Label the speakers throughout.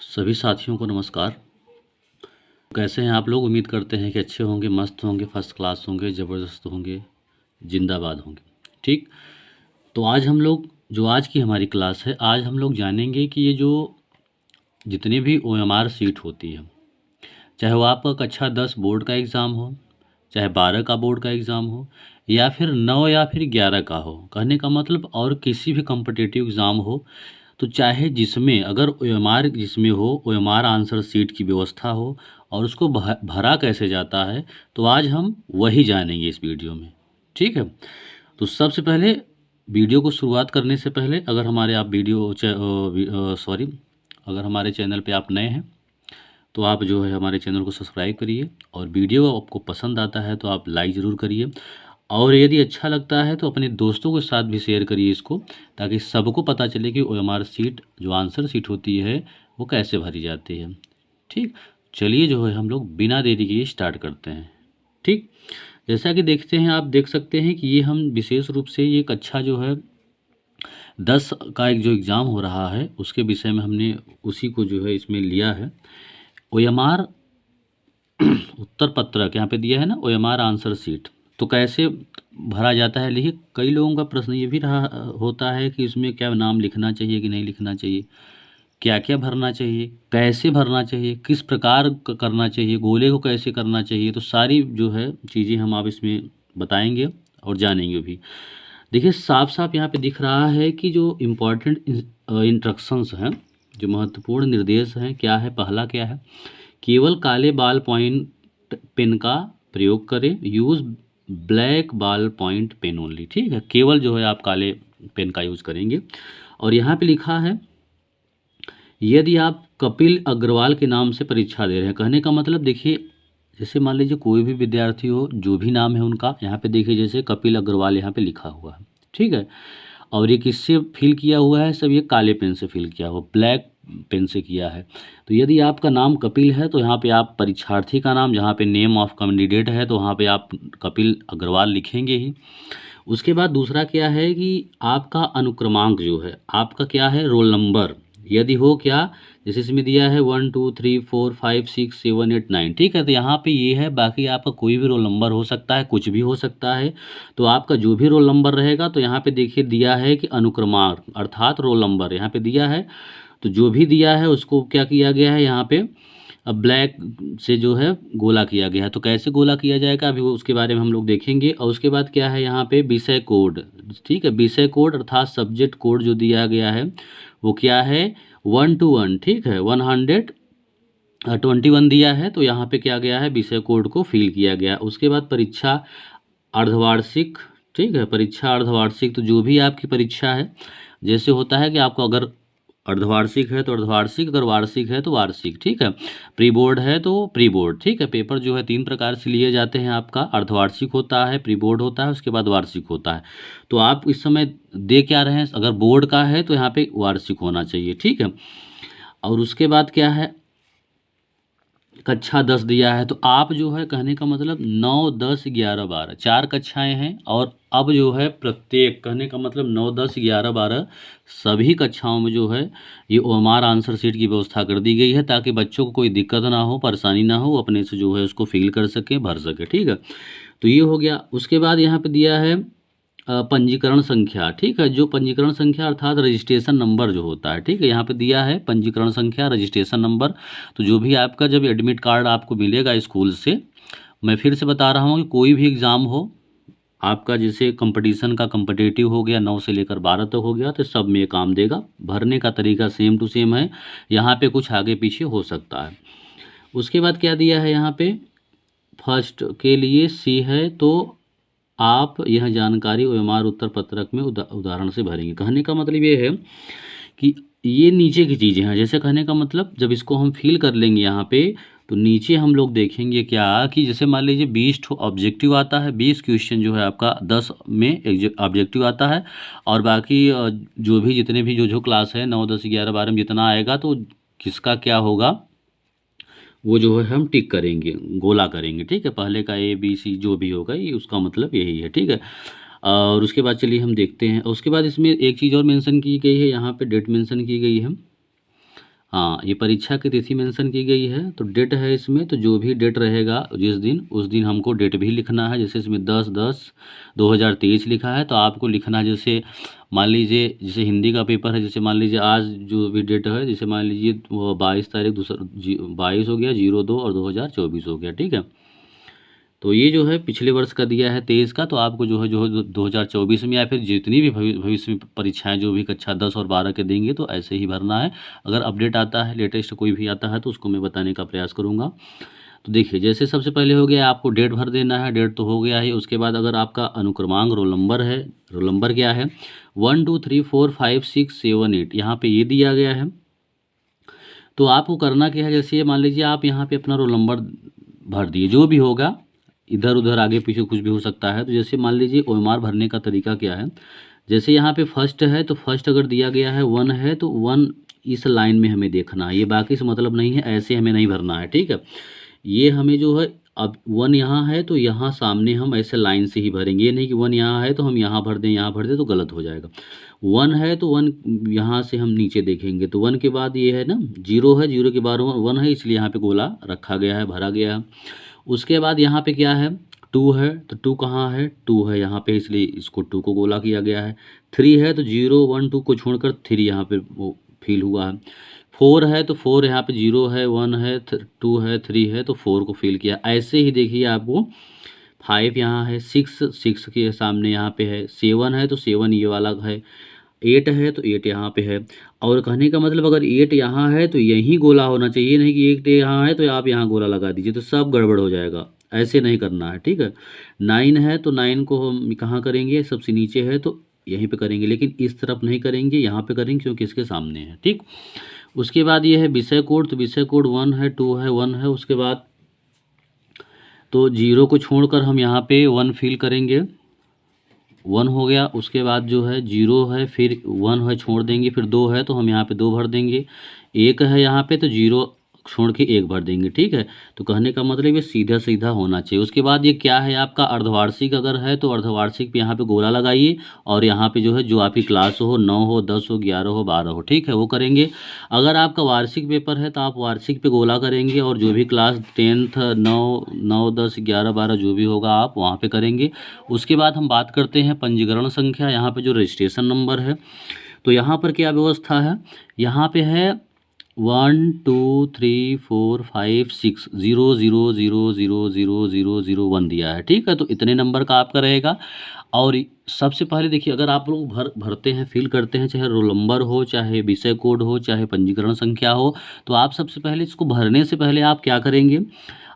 Speaker 1: सभी साथियों को नमस्कार। कैसे हैं आप लोग? उम्मीद करते हैं कि अच्छे होंगे, मस्त होंगे, फर्स्ट क्लास होंगे, ज़बरदस्त होंगे, जिंदाबाद होंगे। ठीक। तो आज हम लोग आज की हमारी क्लास है, आज हम लोग जानेंगे कि ये जो जितने भी OMR सीट होती है, चाहे वो आपका कक्षा 10 बोर्ड का एग्ज़ाम हो, चाहे 12 का बोर्ड का एग्ज़ाम हो, या फिर 9 या फिर 11 का हो, कहने का मतलब और किसी भी कॉम्पिटिटिव एग्ज़ाम हो, तो चाहे जिसमें अगर OMR जिसमें हो, OMR आंसर सीट की व्यवस्था हो और उसको भरा कैसे जाता है, तो आज हम वही जानेंगे इस वीडियो में। ठीक है। तो सबसे पहले वीडियो को शुरुआत करने से पहले अगर हमारे आप अगर हमारे चैनल पे आप नए हैं तो आप जो है हमारे चैनल को सब्सक्राइब करिए, और वीडियो आपको पसंद आता है तो आप लाइक ज़रूर करिए, और यदि अच्छा लगता है तो अपने दोस्तों के साथ भी शेयर करिए इसको, ताकि सबको पता चले कि OMR सीट जो आंसर सीट होती है वो कैसे भरी जाती है। ठीक। चलिए जो है हम लोग बिना देरी के स्टार्ट करते हैं। ठीक। जैसा कि देखते हैं, आप देख सकते हैं कि ये हम विशेष रूप से ये कक्षा जो है 10 का एक जो एग्ज़ाम हो रहा है उसके विषय में हमने उसी को जो है इसमें लिया है। OMR उत्तर पत्रक यहाँ पे दिया है ना, OMR आंसर सीट, तो कैसे भरा जाता है। देखिए, कई लोगों का प्रश्न ये भी रहा होता है कि इसमें क्या नाम लिखना चाहिए कि नहीं लिखना चाहिए, क्या क्या भरना चाहिए, कैसे भरना चाहिए, किस प्रकार करना चाहिए, गोले को कैसे करना चाहिए। तो सारी जो है चीज़ें हम आप इसमें बताएंगे और जानेंगे भी। देखिए, साफ साफ यहाँ पे दिख रहा है कि जो इम्पोर्टेंट इंस्ट्रक्शंस हैं, जो महत्वपूर्ण निर्देश हैं, क्या है। पहला क्या है, केवल काले बाल पॉइंट पेन का प्रयोग करें, यूज़ ब्लैक बाल पॉइंट पेन ओनली। ठीक है, केवल जो है आप काले पेन का यूज़ करेंगे। और यहाँ पे लिखा है, यदि आप कपिल अग्रवाल के नाम से परीक्षा दे रहे हैं, कहने का मतलब देखिए, जैसे मान लीजिए कोई भी विद्यार्थी हो, जो भी नाम है उनका, यहाँ पे देखिए जैसे कपिल अग्रवाल यहाँ पे लिखा हुआ है। ठीक है। और ये किससे फिल किया हुआ है? सब ये काले पेन से फिल किया हुआ, ब्लैक पेन से किया है। तो यदि आपका नाम कपिल है तो यहाँ पे आप परीक्षार्थी का नाम, जहाँ पे नेम ऑफ कैंडिडेट है, तो वहाँ पे आप कपिल अग्रवाल लिखेंगे ही। उसके बाद दूसरा क्या है कि आपका अनुक्रमांक जो है, आपका क्या है, रोल नंबर, यदि हो क्या, जैसे इसमें दिया है 1 2 3 4 5 6 7 8 9। ठीक है, तो यहाँ पे ये है, बाकी आपका कोई भी रोल नंबर हो सकता है, कुछ भी हो सकता है। तो आपका जो भी रोल नंबर रहेगा, तो यहाँ पे देखिए दिया है कि अनुक्रमांक अर्थात रोल नंबर यहाँ पे दिया है, तो जो भी दिया है उसको क्या किया गया है, यहाँ पे अब ब्लैक से जो है गोला किया गया है। तो कैसे गोला किया जाएगा अभी वो उसके बारे में हम लोग देखेंगे। और उसके बाद क्या है, यहाँ पे विषय कोड। ठीक है, विषय कोड अर्थात सब्जेक्ट कोड जो दिया गया है वो क्या है, 1 to 1। ठीक है, 121 दिया है, तो यहाँ पे क्या गया है, विषय कोड को फिल किया गया। उसके बाद परीक्षा अर्धवार्षिक। ठीक है, परीक्षा अर्धवार्षिक, तो जो भी आपकी परीक्षा है, जैसे होता है कि आपको अगर अर्धवार्षिक है तो अर्धवार्षिक, अगर वार्षिक है तो वार्षिक। ठीक है, प्री बोर्ड है तो प्री बोर्ड। ठीक है, पेपर जो है 3 प्रकार से लिए जाते हैं, आपका अर्धवार्षिक होता है, प्री बोर्ड होता है, उसके बाद वार्षिक होता है। तो आप इस समय दे क्या रहे हैं, अगर बोर्ड का है तो यहाँ पे वार्षिक होना चाहिए। ठीक है। और उसके बाद क्या है, कक्षा 10 दिया है, तो आप जो है, कहने का मतलब 9 10 11 12 4 कक्षाएं हैं, और अब जो है प्रत्येक, कहने का मतलब 9 10 11 12 सभी कक्षाओं में जो है ये OMR आंसर सीट की व्यवस्था कर दी गई है, ताकि बच्चों को कोई दिक्कत ना हो, परेशानी ना हो, अपने से जो है उसको फिल कर सके, भर सके। ठीक है, तो ये हो गया। उसके बाद यहाँ पे दिया है पंजीकरण संख्या। ठीक है, जो पंजीकरण संख्या अर्थात रजिस्ट्रेशन नंबर जो होता है। ठीक है, यहाँ पे दिया है पंजीकरण संख्या, रजिस्ट्रेशन नंबर। तो जो भी आपका जब एडमिट कार्ड आपको मिलेगा स्कूल से, मैं फिर से बता रहा हूँ कि कोई भी एग्ज़ाम हो आपका, जैसे कंपटीशन का कॉम्पिटिटिव हो गया, 9 से लेकर 12 तक हो गया, तो सब में ये काम देगा। भरने का तरीका सेम टू सेम है, यहाँ पे कुछ आगे पीछे हो सकता है। उसके बाद क्या दिया है, यहाँ पे फर्स्ट के लिए सी है, तो आप यह जानकारी OMR उत्तर पत्रक में उदाहरण से भरेंगे। कहने का मतलब ये है कि ये नीचे की चीज़ें हैं, जैसे कहने का मतलब जब इसको हम फिल कर लेंगे यहाँ पे, तो नीचे हम लोग देखेंगे क्या कि जैसे मान लीजिए 20 ऑब्जेक्टिव आता है, 20 क्वेश्चन जो है आपका 10 में ऑब्जेक्टिव आता है, और बाकी जो भी जितने भी जो क्लास है 9 10 11 12 में जितना आएगा, तो किसका क्या होगा वो जो है हम टिक करेंगे, गोला करेंगे। ठीक है, पहले का ABC जो भी होगा, ये उसका मतलब यही है। ठीक है। और उसके बाद चलिए हम देखते हैं। उसके बाद इसमें एक चीज़ और मेंशन की गई है, यहाँ पे डेट मेंशन की गई है, हाँ, ये परीक्षा की तिथि मेंशन की गई है, तो डेट है इसमें, तो जो भी डेट रहेगा जिस दिन, उस दिन हमको डेट भी लिखना है। जैसे इसमें 10/10/2023 लिखा है, तो आपको लिखना है जैसे मान लीजिए, जैसे हिंदी का पेपर है, जैसे मान लीजिए आज जो भी डेट है, जैसे मान लीजिए वो 22 तारीख 22 हो गया, 02 और 2024 हो गया, ठीक है। तो ये जो है पिछले वर्ष का दिया है 23 का, तो आपको जो है 2024 में या फिर जितनी भी भविष्य में परीक्षाएं जो भी कक्षा 10 और 12 के देंगे, तो ऐसे ही भरना है। अगर अपडेट आता है, लेटेस्ट कोई भी आता है, तो उसको मैं बताने का प्रयास करूँगा। तो देखिए, जैसे सबसे पहले हो गया आपको डेट भर देना है, डेट तो हो गया है। उसके बाद अगर आपका अनुक्रमांक रोल नंबर है, रोल नंबर क्या है 1 2 3 4 5 6 7 8, यहाँ पे ये दिया गया है। तो आपको करना क्या है, जैसे ये मान लीजिए आप यहाँ पे अपना रोल नंबर भर दिए, जो भी होगा इधर उधर आगे पीछे कुछ भी हो सकता है। तो जैसे मान लीजिए ओएमआर भरने का तरीका क्या है, जैसे यहाँ पे फर्स्ट है, तो फर्स्ट अगर दिया गया है 1 है, तो 1 इस लाइन में हमें देखना है, ये बाकी से मतलब नहीं है, ऐसे हमें नहीं भरना है, ठीक है। ये हमें जो है, अब 1 यहाँ है तो यहाँ सामने हम ऐसे लाइन से ही भरेंगे, ये नहीं कि 1 यहाँ है तो हम यहाँ भर दें, यहाँ भर दें, तो गलत हो जाएगा। 1 है तो 1 यहाँ से हम नीचे देखेंगे, तो 1 के बाद ये है ना 0 है, 0 के बाद 1 है, इसलिए यहाँ पे गोला रखा गया है, भरा गया है। उसके बाद यहाँ पे क्या है 2 है, तो 2 कहाँ है, 2 है यहाँ पे, इसलिए इसको 2 को गोला किया गया है। 3 है तो 0 1 2 को छोड़कर 3 यहाँ पे वो फिल हुआ है। 4 है तो 4 यहाँ पे 0 है, 1 है, 2 है, 3 है, तो 4 को फिल किया। ऐसे ही देखिए आपको 5 यहाँ है, 6 के सामने यहाँ पे है, 7 है तो 7 ये वाला है, 8 है तो 8 यहाँ पे है। और कहने का मतलब अगर 8 यहाँ है तो यही गोला होना चाहिए, नहीं कि 8 यहाँ है तो आप यहाँ गोला लगा दीजिए, तो सब गड़बड़ हो जाएगा, ऐसे नहीं करना है, ठीक है। 9 है तो 9 को हम कहाँ करेंगे, सबसे नीचे है तो यहीं पे करेंगे, लेकिन इस तरफ नहीं करेंगे, यहाँ पे करेंगे क्योंकि इसके सामने है, ठीक। उसके बाद ये है विषय कोड, तो विषय कोड 1 है, 2 है, 1 है। उसके बाद तो 0 को छोड़कर हम यहाँ पे 1 फिल करेंगे, 1 हो गया। उसके बाद जो है 0 है, फिर 1 है छोड़ देंगे, फिर 2 है तो हम यहाँ पे 2 भर देंगे, 1 है यहाँ पे तो 0 छोड़ के 1 भर देंगे, ठीक है। तो कहने का मतलब ये सीधा सीधा होना चाहिए। उसके बाद ये क्या है आपका अर्धवार्षिक अगर है, तो अर्धवार्षिक पे यहाँ पे गोला लगाइए, और यहाँ पे जो है जो आपकी क्लास हो, 9 हो, 10 हो, 11 हो, 12 हो, ठीक है, वो करेंगे। अगर आपका वार्षिक पेपर है तो आप वार्षिक पे गोला करेंगे, और जो भी क्लास 10th 9 10 11 12 जो भी होगा आप वहाँ पे करेंगे। उसके बाद हम बात करते हैं पंजीकरण संख्या, यहाँ पे जो रजिस्ट्रेशन नंबर है, तो यहाँ पर क्या व्यवस्था है, यहाँ पे है 1 2 3 4 5 6 0 0 0 0 0 0 0 1 दिया है, ठीक है। तो इतने नंबर का आपका रहेगा। और सबसे पहले देखिए, अगर आप लोग भरते हैं, फिल करते हैं, चाहे रोल नंबर हो, चाहे विषय कोड हो, चाहे पंजीकरण संख्या हो, तो आप सबसे पहले इसको भरने से पहले आप क्या करेंगे,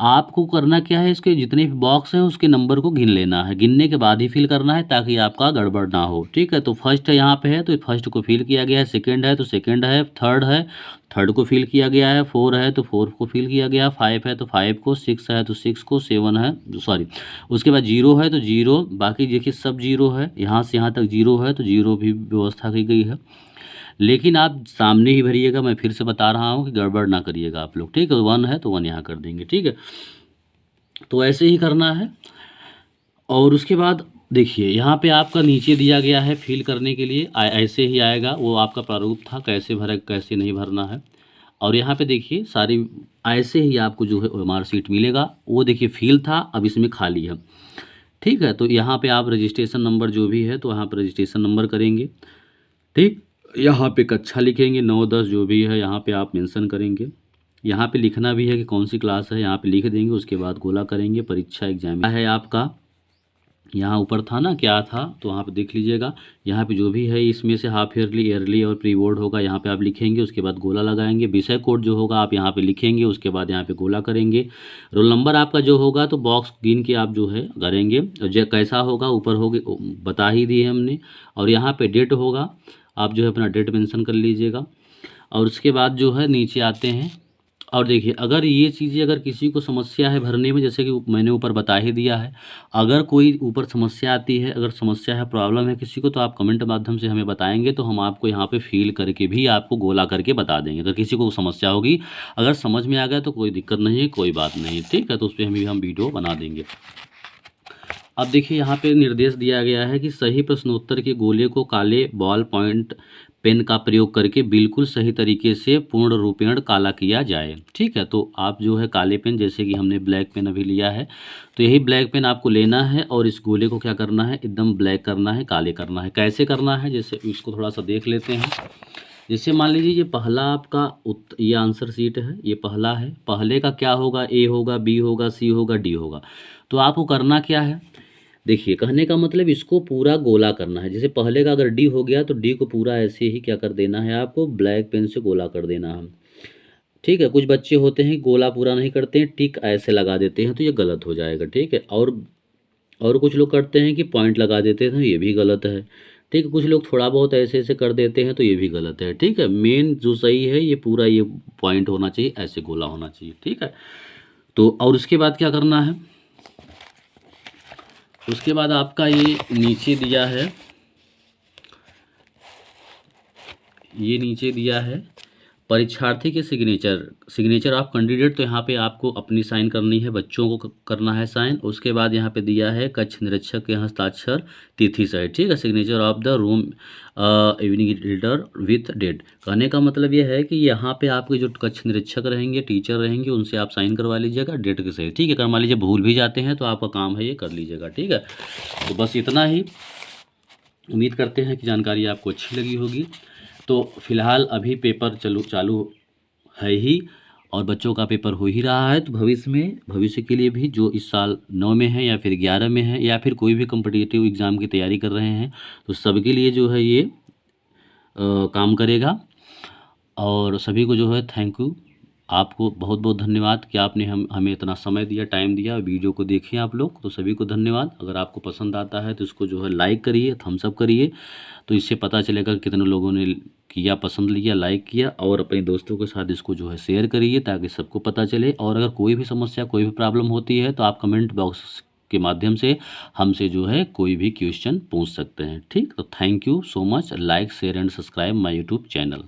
Speaker 1: आपको करना क्या है, इसके जितने भी बॉक्स हैं उसके नंबर को गिन लेना है, गिनने के बाद ही फिल करना है, ताकि आपका गड़बड़ ना हो, ठीक है। तो फर्स्ट है यहाँ पे है तो फर्स्ट को फिल किया गया है, सेकंड है तो सेकंड है, थर्ड है थर्ड को फिल किया गया है, 4 है तो 4 को फिल किया गया, 5 है तो 5 को, 6 है तो 6 को, 7 है सॉरी, उसके बाद 0 है तो 0, बाकी देखिए सब 0 है, यहाँ से यहाँ तक 0 है तो 0 भी व्यवस्था की गई है। लेकिन आप सामने ही भरिएगा, मैं फिर से बता रहा हूँ कि गड़बड़ ना करिएगा आप लोग, ठीक है। 1 है तो 1 यहाँ कर देंगे, ठीक है। तो ऐसे ही करना है। और उसके बाद देखिए, यहाँ पे आपका नीचे दिया गया है फिल करने के लिए, ऐसे ही आएगा, वो आपका प्रारूप था, कैसे भरे कैसे नहीं भरना है। और यहाँ पे देखिए सारी ऐसे ही आपको जो है ओएमआर सीट मिलेगा, वो देखिए फिल था, अब इसमें खाली है, ठीक है। तो यहाँ पे आप रजिस्ट्रेशन नंबर जो भी है, तो यहाँ पर रजिस्ट्रेशन नंबर करेंगे, ठीक। यहाँ पे कक्षा लिखेंगे, 9 10 जो भी है यहाँ पे आप मेंशन करेंगे। यहाँ पे लिखना भी है कि कौन सी क्लास है, यहाँ पे लिख देंगे। उसके बाद गोला करेंगे, परीक्षा एग्जाम है आपका, यहाँ ऊपर था ना क्या था, तो वहाँ पे देख लीजिएगा। यहाँ पे जो भी है इसमें से हाफ ईयरली, ईयरली और प्री बोर्ड होगा, यहाँ पे आप लिखेंगे। उसके बाद गोला लगाएंगे। विषय कोड जो होगा आप यहाँ पे लिखेंगे, उसके बाद यहाँ पे गोला करेंगे। रोल नंबर आपका जो होगा तो बॉक्स गिन के आप जो है करेंगे, जो कैसा होगा ऊपर होगी बता ही दिए हमने। और यहाँ पे डेट होगा, आप जो है अपना डेट मेंशन कर लीजिएगा। और उसके बाद जो है नीचे आते हैं, और देखिए अगर ये चीज़ें अगर किसी को समस्या है भरने में, जैसे कि मैंने ऊपर बता ही दिया है, अगर कोई ऊपर समस्या आती है, अगर समस्या है, प्रॉब्लम है किसी को, तो आप कमेंट माध्यम से हमें बताएंगे, तो हम आपको यहाँ पे फील करके भी आपको गोला करके बता देंगे। अगर किसी को समस्या होगी, अगर समझ में आ गया तो कोई दिक्कत नहीं है, कोई बात नहीं, ठीक है, तो उस पर हम वीडियो बना देंगे। अब देखिए यहाँ पे निर्देश दिया गया है कि सही प्रश्नोत्तर के गोले को काले बॉल पॉइंट पेन का प्रयोग करके बिल्कुल सही तरीके से पूर्ण रूपेण काला किया जाए। ठीक है, तो आप जो है काले पेन, जैसे कि हमने ब्लैक पेन अभी लिया है, तो यही ब्लैक पेन आपको लेना है और इस गोले को क्या करना है, एकदम ब्लैक करना है, काले करना है। कैसे करना है, जैसे इसको थोड़ा सा देख लेते हैं। जैसे मान लीजिए ये पहला आपका ये आंसर शीट है, ये पहला है, पहले का क्या होगा, ए होगा, बी होगा, सी होगा, डी होगा। तो आपको करना क्या है, देखिए कहने का मतलब इसको पूरा गोला करना है। जैसे पहले का अगर डी हो गया तो डी को पूरा ऐसे ही क्या कर देना है, आपको ब्लैक पेन से गोला कर देना है। ठीक है, कुछ बच्चे होते हैं गोला पूरा नहीं करते हैं, टिक ऐसे लगा देते हैं, तो ये गलत हो जाएगा। ठीक है, और कुछ लोग करते हैं कि पॉइंट लगा देते हैं, तो ये भी गलत है। ठीक है, कुछ लोग थोड़ा बहुत ऐसे ऐसे कर देते हैं, तो ये भी गलत है। ठीक है, मेन जो सही है ये पूरा ये पॉइंट होना चाहिए, ऐसे गोला होना चाहिए। ठीक है, तो और उसके बाद क्या करना है, उसके बाद आपका ये नीचे दिया है, ये नीचे दिया है परीक्षार्थी के सिग्नेचर ऑफ कैंडिडेट। तो यहाँ पे आपको अपनी साइन करनी है, बच्चों को करना है साइन। उसके बाद यहाँ पे दिया है कक्ष निरीक्षक के हस्ताक्षर, तिथि सहित। ठीक है, signature of the room evening reader with date. कहने का मतलब ये है कि यहाँ पे आपके जो कक्ष निरीक्षक रहेंगे, टीचर रहेंगे, उनसे आप साइन करवा लीजिएगा डेट के सहित। ठीक है, अगर मान लीजिए भूल भी जाते हैं तो आपका काम है ये कर लीजिएगा। ठीक है, तो बस इतना ही। उम्मीद करते हैं कि जानकारी आपको अच्छी लगी होगी। तो फिलहाल अभी पेपर चालू है ही, और बच्चों का पेपर हो ही रहा है। तो भविष्य के लिए भी जो इस साल 9 में है या फिर 11 में है या फिर कोई भी कॉम्पिटिटिव एग्ज़ाम की तैयारी कर रहे हैं, तो सबके लिए जो है ये काम करेगा। और सभी को जो है थैंक यू, आपको बहुत बहुत धन्यवाद कि आपने हमें इतना समय दिया, टाइम दिया, वीडियो को देखें आप लोग। तो सभी को धन्यवाद। अगर आपको पसंद आता है तो इसको जो है लाइक करिए, थम्स अप करिए, तो इससे पता चलेगा कितने लोगों ने किया, पसंद लिया, लाइक किया। और अपने दोस्तों के साथ इसको जो है शेयर करिए ताकि सबको पता चले। और अगर कोई भी समस्या, कोई भी प्रॉब्लम होती है तो आप कमेंट बॉक्स के माध्यम से हमसे जो है कोई भी क्वेश्चन पूछ सकते हैं। ठीक, तो thank you so much. Like, share and subscribe my YouTube channel.